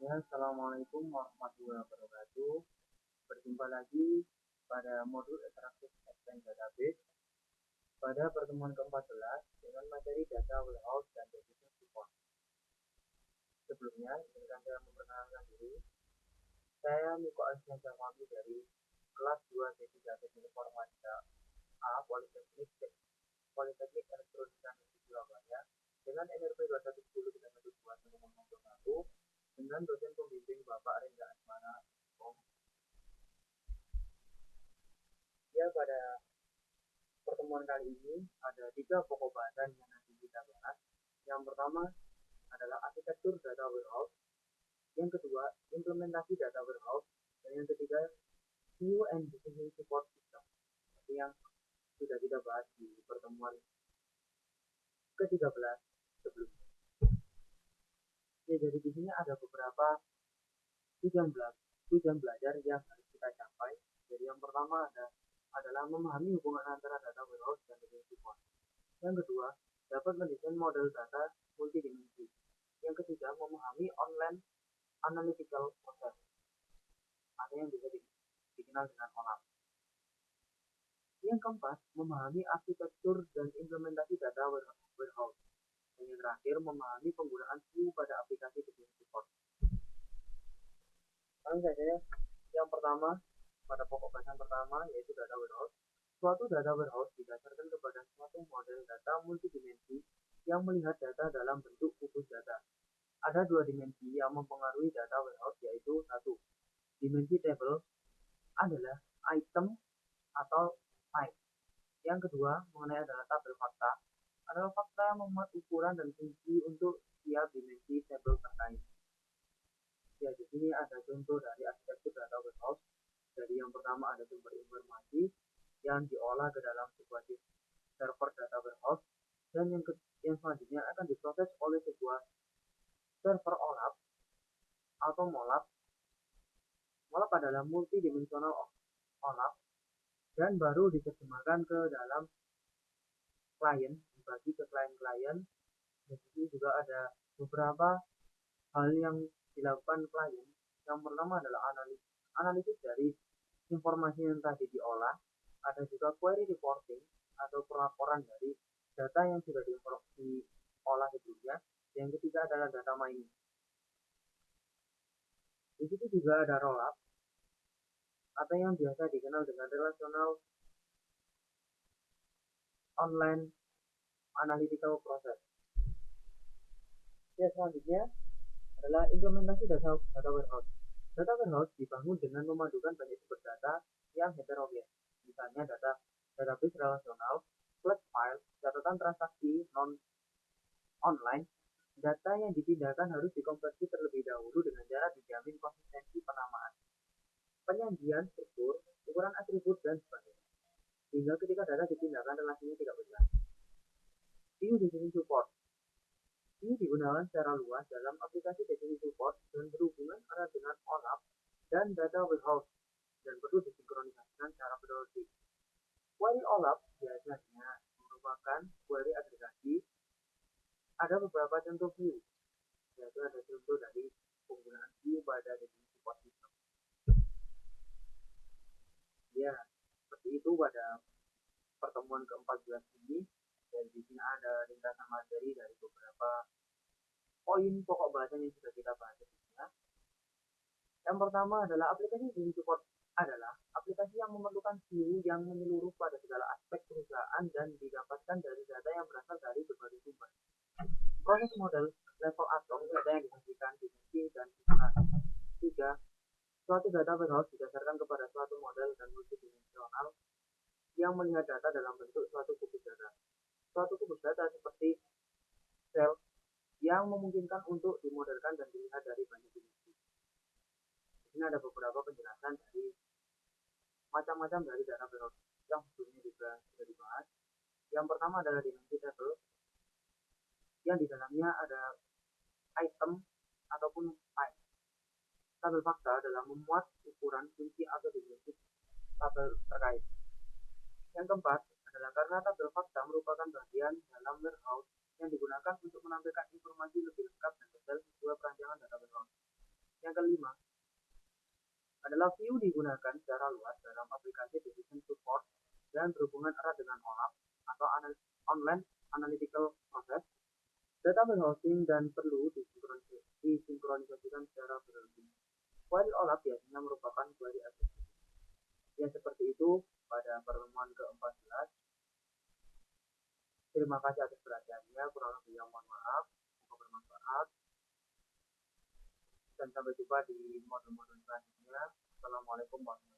Ya, Assalamualaikum warahmatullahi wabarakatuh. Berjumpa lagi pada modul interaktif Exchange Database pada pertemuan ke-14 dengan materi data warehouse dan decision support. Sebelumnya, izinkan saya memperkenalkan diri. Saya Miko Asnanda Fahmi dari kelas 2 D3 Teknik Informatika A Politeknik Elektronika Negeri Surabaya dengan NRP 2110 dan 121 dengan dosen pembimbing Bapak Renda Asmana. Ya, pada pertemuan kali ini ada 3 pokok bahasan yang nanti kita bahas. Yang pertama adalah arsitektur data warehouse, yang kedua implementasi data warehouse, dan yang ketiga view and decision support system, seperti yang sudah kita bahas di pertemuan ke-13 sebelumnya. Ya, jadi di sini ada beberapa tujuan belajar yang harus kita capai. Jadi yang pertama adalah memahami hubungan antara data warehouse dan decision support. Yang kedua, dapat mendesain model data multidimensi. Yang ketiga, memahami online analytical process atau yang bisa dikenal dengan OLAP. Yang keempat, memahami arsitektur dan implementasi data warehouse. Dan yang terakhir, memahami penggunaan view pada aplikasi decision support. Langsung saja yang pertama, pada pokok bahasan pertama yaitu data warehouse. Suatu data warehouse didasarkan kepada suatu model data multidimensi yang melihat data dalam bentuk kubus data. Ada 2 dimensi yang mempengaruhi data warehouse, yaitu 1. Dimensi table adalah item atau type. Yang kedua mengenai adalah tabel fakta, adalah fakta yang memuat ukuran dan fungsi untuk setiap dimensi table terkait. Ya, di sini ada contoh dari arsitektur data warehouse. Jadi yang pertama ada sumber informasi yang diolah ke dalam sebuah server data warehouse, dan yang selanjutnya akan diproses oleh sebuah server OLAP atau MOLAP. MOLAP adalah multidimensional OLAP dan baru diterjemahkan ke dalam klien, dibagi ke klien-klien. Di sini juga ada beberapa hal yang dilakukan klien. Yang pertama adalah analisis dari informasi yang tadi diolah. Ada juga query reporting atau pelaporan dari data yang sudah diolah sebelumnya. Yang ketiga adalah data mining. Di situ juga ada rollup atau yang biasa dikenal dengan relational online analytical process. Ya, selanjutnya adalah implementasi data warehouse. Data warehouse dibangun dengan memadukan banyak sumber data yang heterogen. Misalnya database relasional, flat file, catatan transaksi non-online. Data yang dipindahkan harus dikonversi terlebih dahulu dengan cara dijamin konsistensi penamaan, penyajian struktur, ukuran atribut, dan sebagainya. Sehingga ketika data dipindahkan relasinya tidak pecah. View decision support. Ini digunakan secara luas dalam aplikasi decision support dan berhubungan erat dengan OLAP dan data warehouse dan perlu disinkronisasikan secara periodik. Query OLAP biasanya merupakan query agregasi. Ada beberapa contoh view, yaitu ada contoh dari penggunaan view pada decision support system. Ya, seperti itu pada pertemuan ke-14 ini. Dan di sini ada ringkasan materi dari beberapa poin pokok bahasan yang sudah kita bahas sebelumnya. Yang pertama adalah aplikasi decision support adalah aplikasi yang memerlukan view yang menyeluruh pada segala aspek perusahaan dan didapatkan dari data yang berasal dari berbagai sumber. Proses model level atom, data yang disajikan, dimensi, dan tiga, suatu data warehouse didasarkan kepada suatu model dan multidimensional yang melihat data dalam bentuk suatu kubus data. Suatu kubus data seperti sel yang memungkinkan untuk dimodelkan dan dilihat dari banyak dimensi. Di sini ada beberapa penjelasan dari macam-macam dari data warehouse yang sebelumnya juga sudah dibahas. Yang pertama adalah dimensi table, yang di dalamnya ada item ataupun type. Tabel fakta adalah memuat ukuran, fungsi, atau dimensi tabel terkait. Yang keempat adalah karena tabel fakta merupakan bagian dalam warehouse yang digunakan untuk menampilkan informasi lebih lengkap dan detail sebuah perancangan data warehouse. Yang kelima adalah view digunakan secara luas dalam aplikasi decision support dan berhubungan erat dengan OLAP atau online analytical process. Data warehousing dan perlu disinkronisasikan secara berlebihan. Query OLAP biasanya merupakan query efektif. Ya seperti itu pada pertemuan ke-14. Terima kasih atas perhatiannya, kurang lebihnya mohon maaf, semoga bermanfaat, dan sampai jumpa di modul-modul selanjutnya. Assalamualaikum warahmatullahi wabarakatuh.